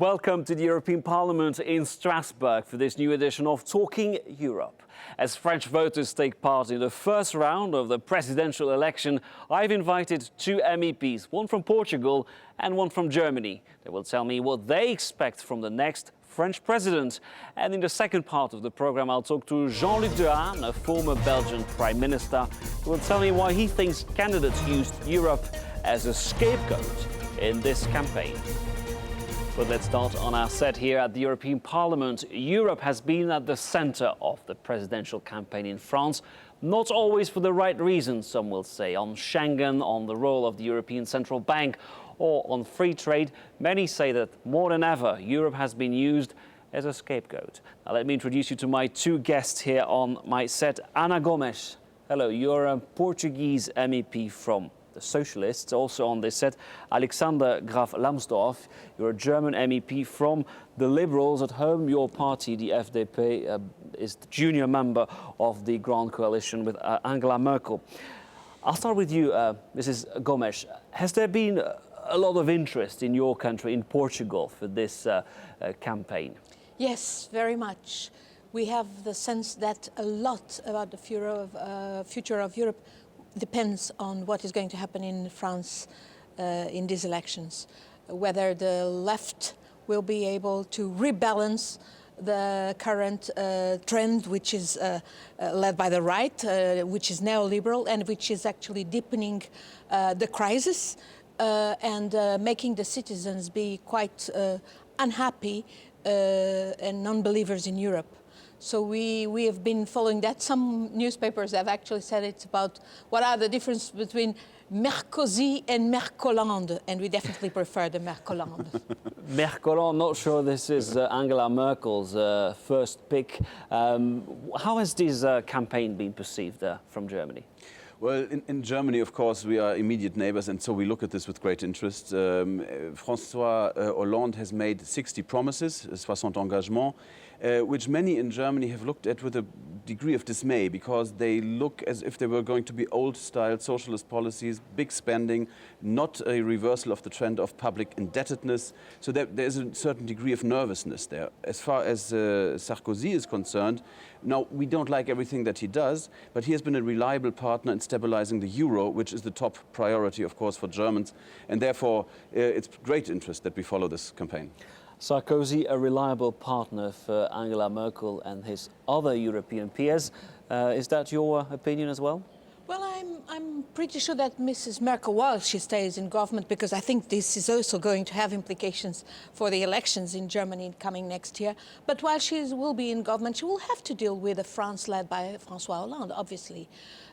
Welcome to the European Parliament in Strasbourg for this new edition of Talking Europe. As French voters take part in the first round of the presidential election, I've invited two MEPs, one from Portugal and one from Germany. They will tell me what they expect from the next French president. And in the second part of the program, I'll talk to Jean-Luc Dehaene, a former Belgian Prime Minister, who will tell me why he thinks candidates used Europe as a scapegoat in this campaign. But let's start on our set here at the European Parliament. Europe has been at the center of the presidential campaign in France, not always for the right reasons, some will say. On Schengen, on the role of the European Central Bank, or on free trade, many say that more than ever, Europe has been used as a scapegoat. Now let me introduce you to my two guests here on my set. Ana Gomes, hello, you're a Portuguese MEP from the Socialists. Also on this set, Alexander Graf Lambsdorff, you're a German MEP from the Liberals. At home, your party, the FDP, is the junior member of the Grand Coalition with Angela Merkel. I'll start with you, Mrs. Gomes. Has there been a lot of interest in your country, in Portugal, for this campaign? Yes, very much. We have the sense that a lot about the future of Europe depends on what is going to happen in France in these elections. Whether the left will be able to rebalance the current trend, which is led by the right, which is neoliberal and which is actually deepening the crisis and making the citizens be quite unhappy and non-believers in Europe. So we have been following that. Some newspapers have actually said it's about what are the differences between Merkozy and Mercolande, and we definitely prefer the Mercolande. Mercolande, not sure this is Angela Merkel's first pick. How has this campaign been perceived from Germany? Well, in Germany, of course, we are immediate neighbors, and so we look at this with great interest. François Hollande has made 60 promises, 60 engagements, which many in Germany have looked at with a degree of dismay, because they look as if they were going to be old-style socialist policies, big spending, not a reversal of the trend of public indebtedness. So there's a certain degree of nervousness there. As far as Sarkozy is concerned, now, we don't like everything that he does, but he has been a reliable partner in stabilizing the euro, which is the top priority, of course, for Germans. And therefore, it's great interest that we follow this campaign. Sarkozy, a reliable partner for Angela Merkel and his other European peers. Is that your opinion as well? Well, I'm pretty sure that Mrs. Merkel, while she stays in government, because I think this is also going to have implications for the elections in Germany coming next year, but while she will be in government, she will have to deal with a France led by François Hollande, obviously.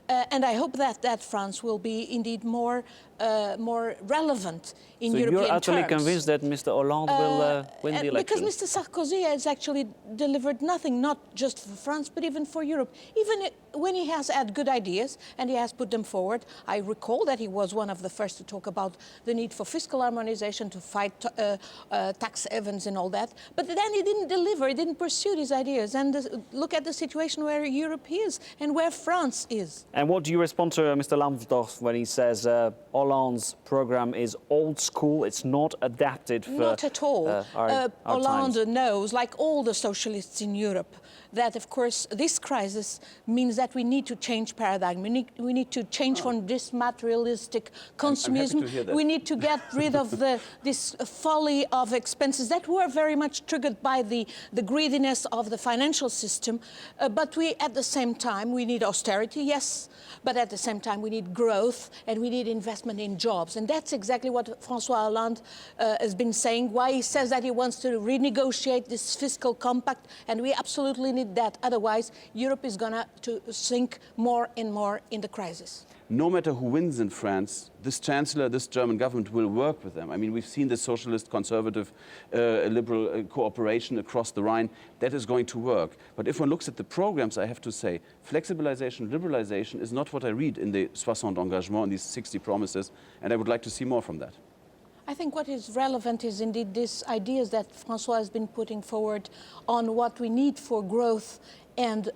And I hope that France will be indeed more relevant in European terms. So you're utterly convinced that Mr. Hollande will win the election? Because Mr. Sarkozy has actually delivered nothing, not just for France, but even for Europe. Even when he has had good ideas and he has put them forward, I recall that he was one of the first to talk about the need for fiscal harmonization, to fight tax havens and all that. But then he didn't deliver, he didn't pursue these ideas. And look at the situation where Europe is and where France is. And what do you respond to Mr. Lambsdorff when he says Hollande's program is old school, it's not adapted for Not at all. Our Hollande times. knows, like all the socialists in Europe, that of course this crisis means that we need to change paradigm. We need to change from this materialistic consumerism. We need to get rid of this folly of expenses that were very much triggered by the greediness of the financial system. But at the same time, we need austerity, yes, but at the same time we need growth and we need investment in jobs. And that's exactly what François Hollande has been saying, why he says that he wants to renegotiate this fiscal compact, and we absolutely need that. Otherwise, Europe is going to sink more and more in the crisis. No matter who wins in France, this chancellor, this German government will work with them. I mean, we've seen the socialist, conservative, liberal cooperation across the Rhine. That is going to work. But if one looks at the programs, I have to say, flexibilization, liberalization is not what I read in the 60 engagements, in these 60 promises, and I would like to see more from that. I think what is relevant is indeed these ideas that François has been putting forward on what we need for growth and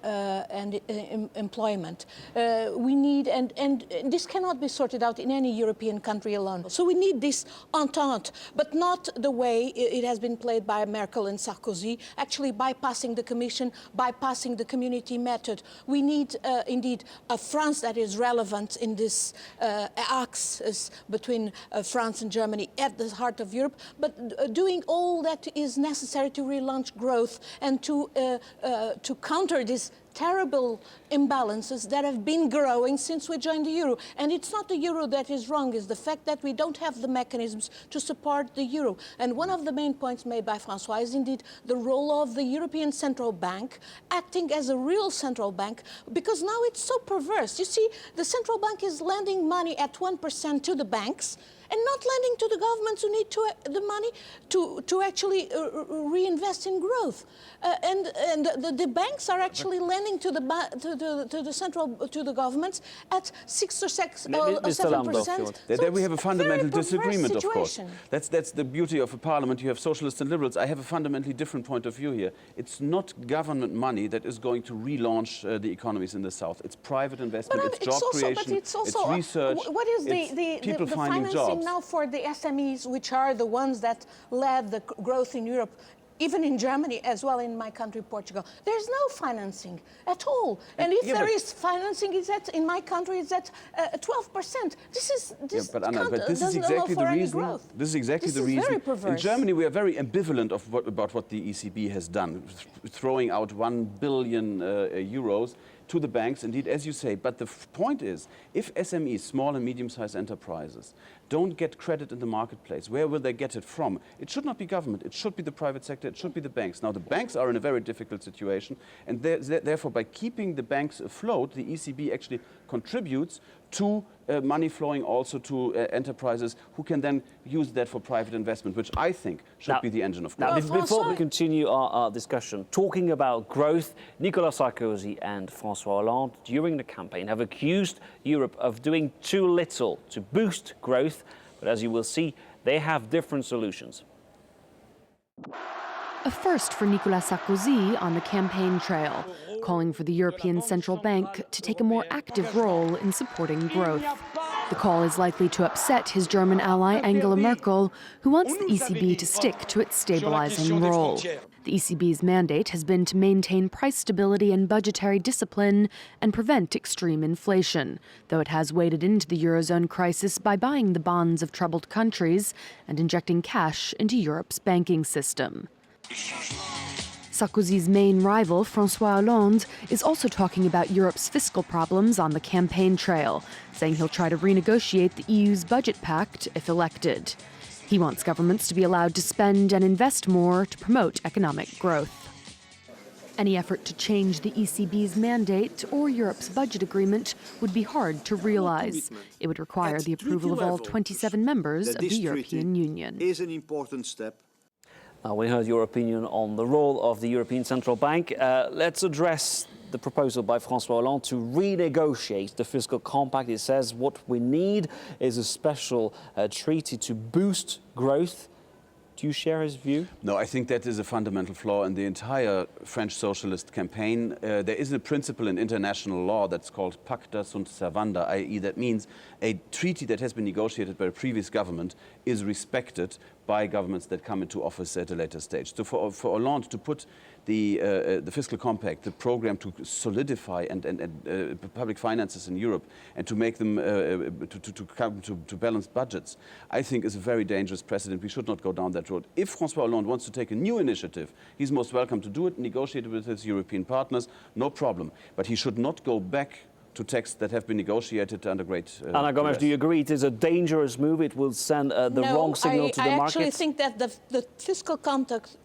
employment. We need, and this cannot be sorted out in any European country alone. So we need this entente, but not the way it has been played by Merkel and Sarkozy, actually bypassing the Commission, bypassing the community method. We need, indeed, a France that is relevant in this axis between France and Germany at the heart of Europe, but doing all that is necessary to relaunch growth and to counter these terrible imbalances that have been growing since we joined the euro. And it's not the euro that is wrong, it's the fact that we don't have the mechanisms to support the euro. And one of the main points made by François is indeed the role of the European Central Bank acting as a real central bank, because now it's so perverse. You see, the central bank is lending money at 1% to the banks and not lending to the governments who need the money to actually reinvest in growth. And the banks are actually lending to the governments at 6 or 7%. There we have a fundamental disagreement, of course. That's the beauty of a parliament. You have socialists and liberals. I have a fundamentally different point of view here. It's not government money that is going to relaunch the economies in the south. It's private investment, it's job creation, it's research, what is it's people the finding financing jobs. Now for the SMEs, which are the ones that led the growth in Europe, even in Germany as well, in my country, Portugal. There's no financing at all. And if there is financing, in my country, it's at 12%. This is exactly the reason. This is exactly the reason. Very perverse. In Germany, we are very ambivalent about what the ECB has done, throwing out 1 billion euros to the banks, indeed, as you say. But the point is, if SMEs, small and medium-sized enterprises, don't get credit in the marketplace, where will they get it from? It should not be government. It should be the private sector. It should be the banks. Now, the banks are in a very difficult situation, and therefore, by keeping the banks afloat, the ECB actually contributes to money flowing also to enterprises who can then use that for private investment, which I think should be the engine of growth. Now, before we continue our discussion, talking about growth, Nicolas Sarkozy and François Hollande, during the campaign, have accused Europe of doing too little to boost growth. But as you will see, they have different solutions. A first for Nicolas Sarkozy on the campaign trail, calling for the European Central Bank to take a more active role in supporting growth. The call is likely to upset his German ally Angela Merkel, who wants the ECB to stick to its stabilizing role. The ECB's mandate has been to maintain price stability and budgetary discipline and prevent extreme inflation, though it has waded into the Eurozone crisis by buying the bonds of troubled countries and injecting cash into Europe's banking system. Sarkozy's main rival, François Hollande, is also talking about Europe's fiscal problems on the campaign trail, saying he'll try to renegotiate the EU's budget pact if elected. He wants governments to be allowed to spend and invest more to promote economic growth. Any effort to change the ECB's mandate or Europe's budget agreement would be hard to realize. It would require the approval of all 27 members of the European Union. Is an important step. Now, we heard your opinion on the role of the European Central Bank. Let's address the proposal by François Hollande to renegotiate the fiscal compact. It says what we need is a special treaty to boost growth. Do you share his view? No, I think that is a fundamental flaw in the entire French socialist campaign. There is a principle in international law that's called pacta sunt servanda, i.e. that means a treaty that has been negotiated by a previous government is respected by governments that come into office at a later stage. So for Hollande to put the fiscal compact, the program to solidify and public finances in Europe and to make them to come to balanced budgets, I think is a very dangerous precedent. We should not go down that road. If François Hollande wants to take a new initiative, he's most welcome to do it, negotiate it with his European partners, no problem. But he should not go back to texts that have been negotiated under great Ana Gomes, do you agree it is a dangerous move? It will send the wrong signal to the market? I actually think that the fiscal compact,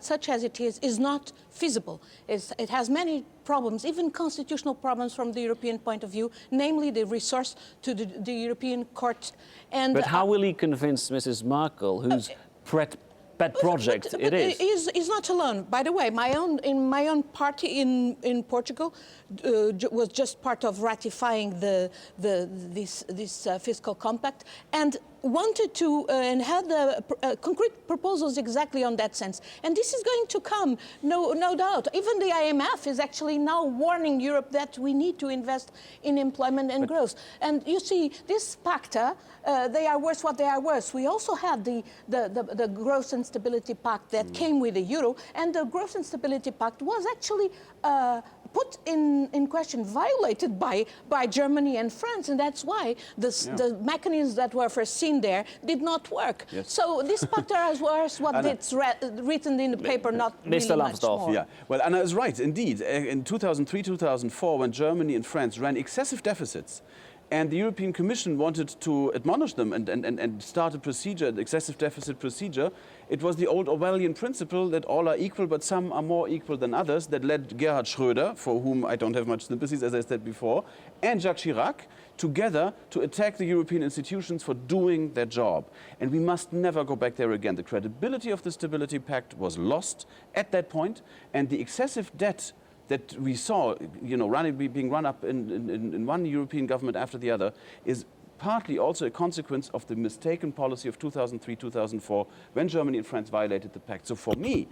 such as it is not feasible. It has many problems, even constitutional problems from the European point of view, namely the resource to the European Court. But how will he convince Mrs. Merkel, whose pet project it is? He's not alone. By the way, in my own party in Portugal, was just part of ratifying this fiscal compact, and wanted to and had concrete proposals exactly on that sense. And this is going to come, no doubt. Even the IMF is actually now warning Europe that we need to invest in employment and growth. And you see, this pacta, they are worse what they are worse. We also had the Growth and Stability Pact that came with the euro, and the Growth and Stability Pact was actually put in question, violated by Germany and France, and that's why the mechanisms that were foreseen there did not work. Yes. So this pattern was what it's written in the paper, not really much more. Yeah, well, Anna is right, indeed. In 2003, 2004, when Germany and France ran excessive deficits, and the European Commission wanted to admonish them and start a procedure, an excessive deficit procedure. It was the old Orwellian principle that all are equal, but some are more equal than others, that led Gerhard Schröder, for whom I don't have much sympathies, as I said before, and Jacques Chirac, together to attack the European institutions for doing their job. And we must never go back there again. The credibility of the Stability Pact was lost at that point, and the excessive debt that we saw, being run up in one European government after the other, is partly also a consequence of the mistaken policy of 2003, 2004, when Germany and France violated the pact. So for me,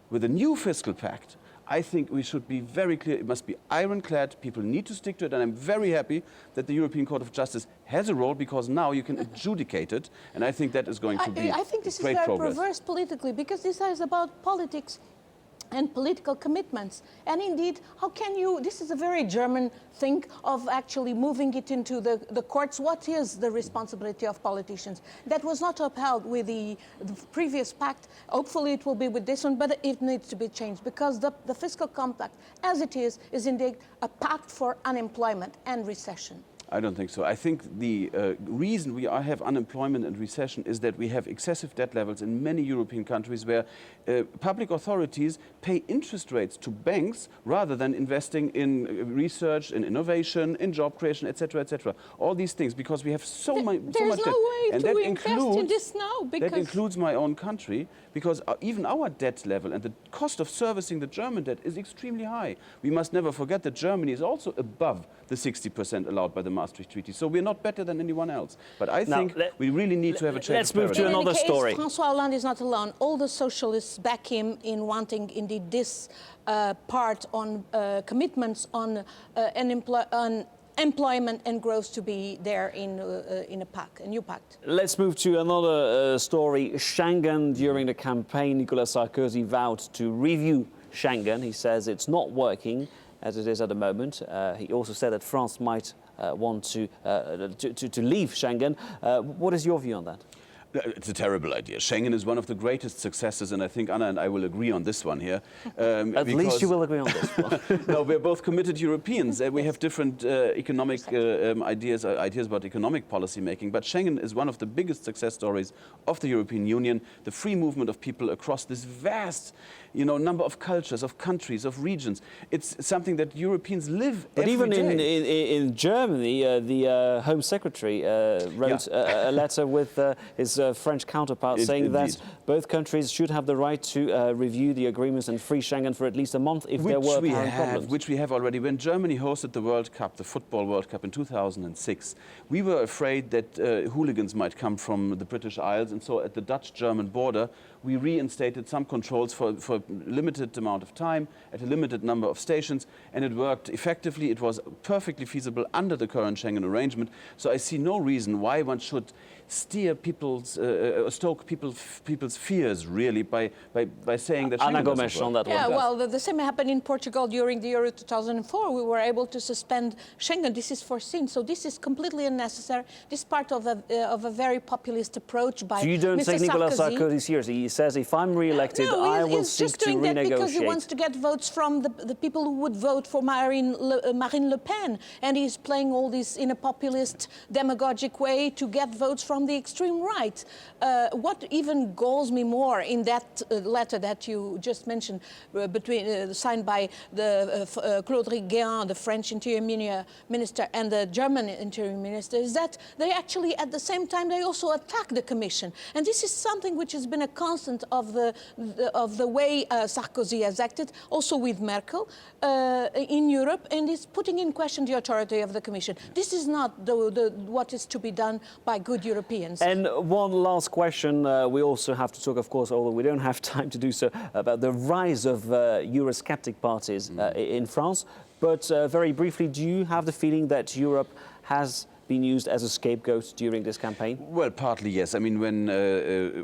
with a new fiscal pact, I think we should be very clear. It must be ironclad. People need to stick to it. And I'm very happy that the European Court of Justice has a role, because now you can adjudicate it. And I think that is going to be I think this great is very progress. perverse politically, because this is about politics and political commitments. And indeed, how can you, this is a very German thing of actually moving it into the courts. What is the responsibility of politicians? That was not upheld with the previous pact. Hopefully it will be with this one, but it needs to be changed, because the fiscal compact, as it is indeed a pact for unemployment and recession. I don't think so. I think the reason we have unemployment and recession is that we have excessive debt levels in many European countries, where public authorities pay interest rates to banks rather than investing in research, in innovation, in job creation, etc., etc. All these things, because we have so much debt. There's no way to invest in this now, because that includes my own country, because even our debt level and the cost of servicing the German debt is extremely high. We must never forget that Germany is also above the 60% allowed by the Maastricht Treaty. So we're not better than anyone else. But I think we really need to have a change. Let's move to another story. François Hollande is not alone. All the socialists back him in wanting indeed this part on commitments on employment and growth to be there in a new pact. Let's move to another story. Schengen. During the campaign, Nicolas Sarkozy vowed to review Schengen. He says it's not working as it is at the moment. He also said that France might want to leave Schengen. What is your view on that? It's a terrible idea. Schengen is one of the greatest successes, and I think Anna and I will agree on this one here. At least you will agree on this one. No, we're both committed Europeans. We have different economic ideas about economic policy making, but Schengen is one of the biggest success stories of the European Union. The free movement of people across this vast number of cultures, of countries, of regions. It's something that Europeans live but every day. But even in Germany, the Home Secretary wrote a letter with his French counterpart saying that both countries should have the right to review the agreements and free Schengen for at least a month if there were apparent problems. Which we have already. When Germany hosted the World Cup, the Football World Cup in 2006, we were afraid that hooligans might come from the British Isles, and so at the Dutch-German border, we reinstated some controls for a limited amount of time at a limited number of stations, and it worked effectively. It was perfectly feasible under the current Schengen arrangement. So I see no reason why one should steer stoke people's fears, really, by saying that Ana Schengen Gomes on that one. Yeah, well, the same happened in Portugal during the Euro 2004. We were able to suspend Schengen. This is foreseen. So this is completely unnecessary. This is part of a very populist approach by Mr. So you don't take Nicolas Sarkozy seriously? He says, if I'm re-elected, I will seek to renegotiate. He's just doing that because he wants to get votes from the people who would vote for Marine Le Pen. And he's playing all this in a populist, demagogic way to get votes from the extreme right. What even galls me more in that letter that you just mentioned, signed by Claude Riguin, the French Interior Minister, and the German Interior Minister, is that they actually, at the same time, they also attack the Commission. And this is something which has been a constant cognizant of the way Sarkozy has acted, also with Merkel, in Europe, and is putting in question the authority of the Commission. This is not what is to be done by good Europeans. And one last question. We also have to talk, of course, although we don't have time to do so, about the rise of Eurosceptic parties in France. But very briefly, do you have the feeling that Europe has been used as a scapegoat during this campaign? Well, partly yes. I mean, when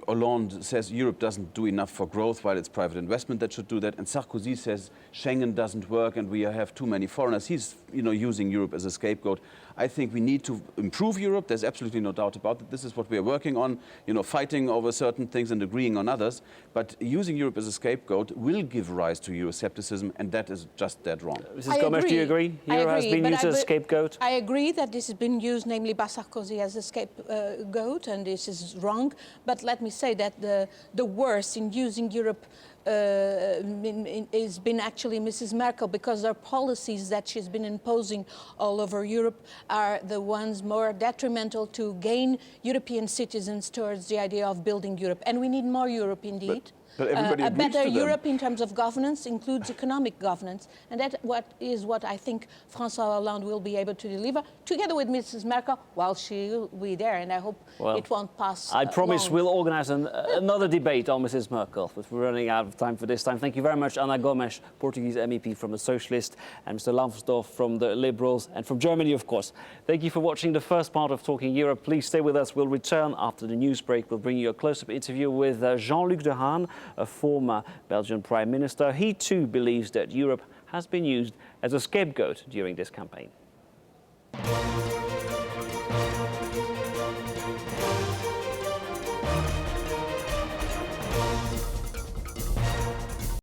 Hollande says Europe doesn't do enough for growth while it's private investment that should do that, and Sarkozy says Schengen doesn't work and we have too many foreigners, he's using Europe as a scapegoat. I think we need to improve Europe. There's absolutely no doubt about it. This is what we are working on, fighting over certain things and agreeing on others. But using Europe as a scapegoat will give rise to Euroscepticism, and that is just dead wrong. Mrs. Gomes, do you agree? Europe has been used as a scapegoat? I agree that this has been used, namely by Sarkozy, as a scapegoat, and this is wrong. But let me say that the worst in using Europe has been actually Mrs. Merkel, because her policies that she's been imposing all over Europe are the ones more detrimental to gain European citizens towards the idea of building Europe. And we need more Europe indeed. But everybody a better agrees to Europe in terms of governance includes economic governance, and that is what I think François Hollande will be able to deliver, together with Mrs. Merkel, while she will be there, and I hope it won't pass I promise long. we'll organise another debate on Mrs. Merkel, but we're running out of time for this time. Thank you very much, Ana Gomes, Portuguese MEP from the Socialists, and Mr. Lambsdorff from the Liberals, and from Germany, of course. Thank you for watching the first part of Talking Europe. Please stay with us. We'll return after the news break. We'll bring you a close-up interview with Jean-Luc Dehaene, a former Belgian Prime Minister. He too believes that Europe has been used as a scapegoat during this campaign.